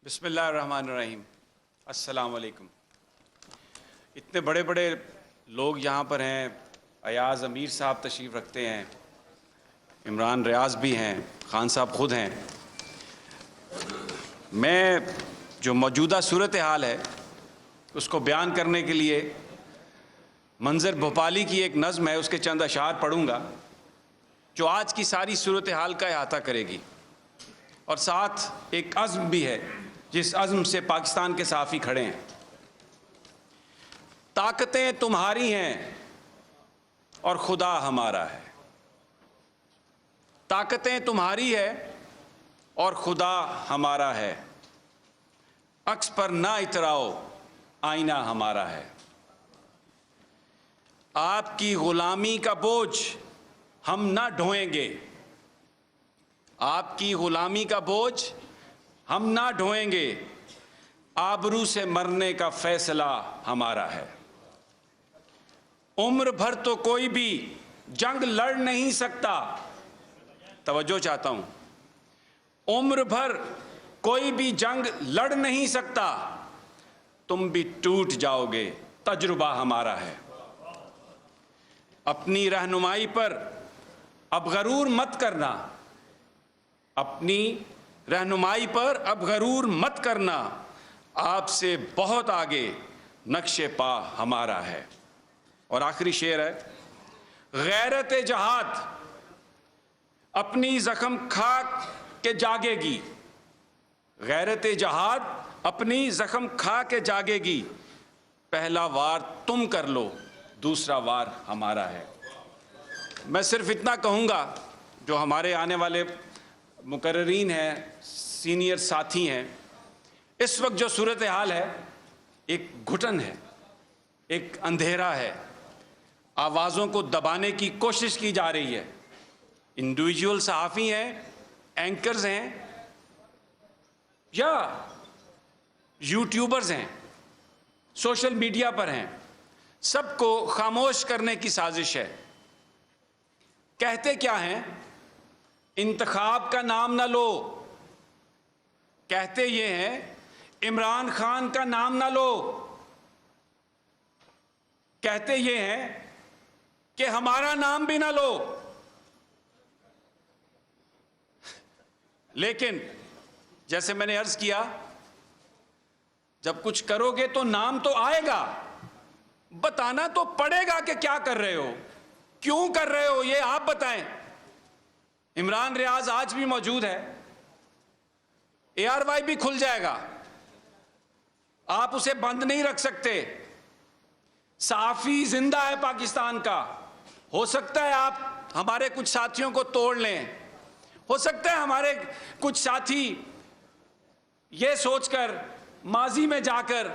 بسم اللہ الرحمن الرحیم۔ السلام علیکم۔ اتنے بڑے بڑے لوگ یہاں پر ہیں، ایاز امیر صاحب تشریف رکھتے ہیں، عمران ریاض بھی ہیں، خان صاحب خود ہیں۔ میں جو موجودہ صورتحال ہے اس کو بیان کرنے کے لیے منظر بھوپالی کی ایک نظم ہے، اس کے چند اشعار پڑھوں گا جو آج کی ساری صورتحال کا احاطہ کرے گی، اور ساتھ ایک عزم بھی ہے جس عزم سے پاکستان کے صحافی کھڑے ہیں۔ طاقتیں تمہاری ہیں اور خدا ہمارا ہے، طاقتیں تمہاری ہے اور خدا ہمارا ہے، عکس پر نہ اتراؤ آئینہ ہمارا ہے۔ آپ کی غلامی کا بوجھ ہم نہ ڈھوئیں گے، آپ کی غلامی کا بوجھ ہم نہ ڈھوئیں گے، آبرو سے مرنے کا فیصلہ ہمارا ہے۔ عمر بھر تو کوئی بھی جنگ لڑ نہیں سکتا، توجہ چاہتا ہوں، عمر بھر کوئی بھی جنگ لڑ نہیں سکتا، تم بھی ٹوٹ جاؤ گے، تجربہ ہمارا ہے۔ اپنی رہنمائی پر اب غرور مت کرنا، اپنی رہنمائی پر اب غرور مت کرنا، آپ سے بہت آگے نقش پا ہمارا ہے۔ اور آخری شعر ہے، غیرت جہاد اپنی زخم کھا کے جاگے گی، غیرت جہاد اپنی زخم کھا کے جاگے گی، پہلا وار تم کر لو دوسرا وار ہمارا ہے۔ میں صرف اتنا کہوں گا، جو ہمارے آنے والے مقررین ہیں، سینئر ساتھی ہیں، اس وقت جو صورتحال ہے ایک گھٹن ہے، ایک اندھیرا ہے، آوازوں کو دبانے کی کوشش کی جا رہی ہے۔ انڈیویجول صحافی ہیں، اینکرز ہیں یا یوٹیوبرز ہیں، سوشل میڈیا پر ہیں، سب کو خاموش کرنے کی سازش ہے۔ کہتے کیا ہیں؟ انتخاب کا نام نہ لو، کہتے یہ ہیں عمران خان کا نام نہ لو، کہتے یہ ہیں کہ ہمارا نام بھی نہ لو، لیکن جیسے میں نے عرض کیا، جب کچھ کرو گے تو نام تو آئے گا، بتانا تو پڑے گا کہ کیا کر رہے ہو، کیوں کر رہے ہو، یہ آپ بتائیں۔ عمران ریاض آج بھی موجود ہے، ARY بھی کھل جائے گا، آپ اسے بند نہیں رکھ سکتے۔ صحافی زندہ ہے پاکستان کا، ہو سکتا ہے آپ ہمارے کچھ ساتھیوں کو توڑ لیں، ہو سکتا ہے ہمارے کچھ ساتھی یہ سوچ کر ماضی میں جا کر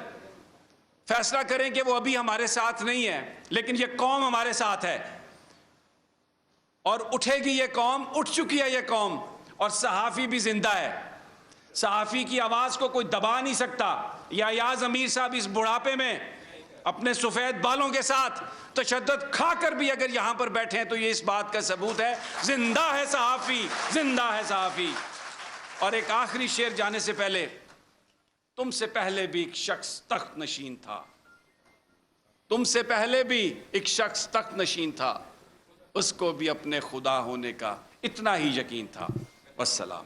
فیصلہ کریں کہ وہ ابھی ہمارے ساتھ نہیں ہے، لیکن یہ قوم ہمارے ساتھ ہے اور اٹھے گی یہ قوم، اٹھ چکی ہے یہ قوم، اور صحافی بھی زندہ ہے۔ صحافی کی آواز کو کوئی دبا نہیں سکتا۔ یا ایاز امیر صاحب اس بڑھاپے میں اپنے سفید بالوں کے ساتھ تشدد کھا کر بھی اگر یہاں پر بیٹھے ہیں تو یہ اس بات کا ثبوت ہے، زندہ ہے صحافی، زندہ ہے صحافی۔ اور ایک آخری شعر جانے سے پہلے، تم سے پہلے بھی ایک شخص تخت نشین تھا، تم سے پہلے بھی ایک شخص تخت نشین تھا، اس کو بھی اپنے خدا ہونے کا اتنا ہی یقین تھا۔ والسلام۔